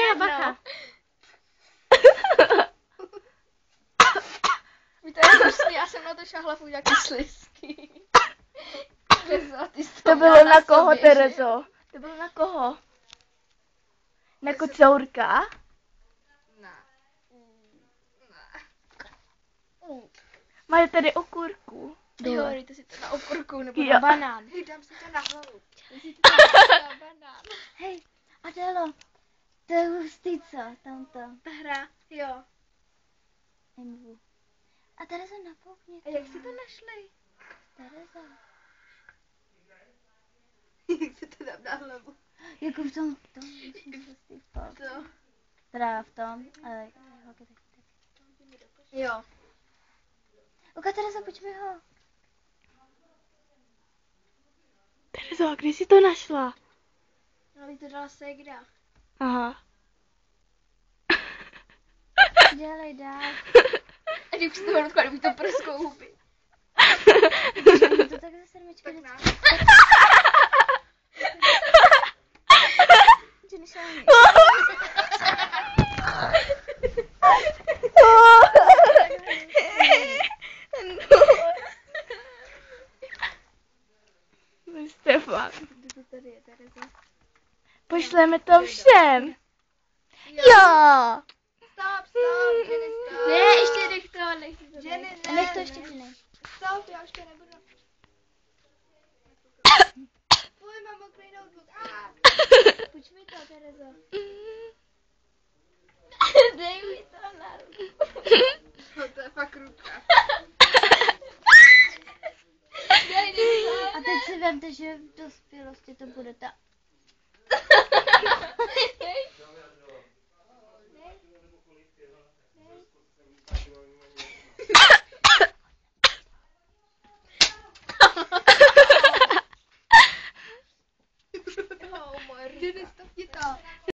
Jo, bacha. Víte, já jsem na to šahla furt jaký slizký. Terezo, ty jsi To bylo na koho, sobě, Terezo? To bylo na koho? Na kocourka? Ne. Mají tady okurku. Jo, dejte si to na okurku nebo Jo. na banán. Hej, dám si to na hlavu. Dej si to na banán. Hej, Adélo, to je hustý, co? Tamto. Ta hra, jo. Nemůžu. A Terezo, napoukni to. A jak si to našli? Terezo. Jak si to dám na hlavu? Jako v tom musím hustý fakt. To. Teda v tom, ale holky taky tak. Jo. Uka, Terezo, pojďme ho. Terezo, kdy jsi to našla? Ale to dala ségra. Aha. Dělej dál. A když si to dotkla, kdyby to prskou huby. To tak ze sedmičky. Tak nás. Že nešel. Vy jste fakt. Kdo to tady je, Terezo? Pošleme to všem. Jo. Stop, Jenny, stop. Ne, ještě nech to. Jenny, ne. Nech to ještě přinej. Stop, já už to nebudu. Fuj, mám mokrý notebook. Půjč mi to, Terezo. Dej mi to na ruku. No, to je fakt ruka. A teď si vemte, že v dospělosti to bude ta... Oh, moje ruka. Jenny, stop ti to.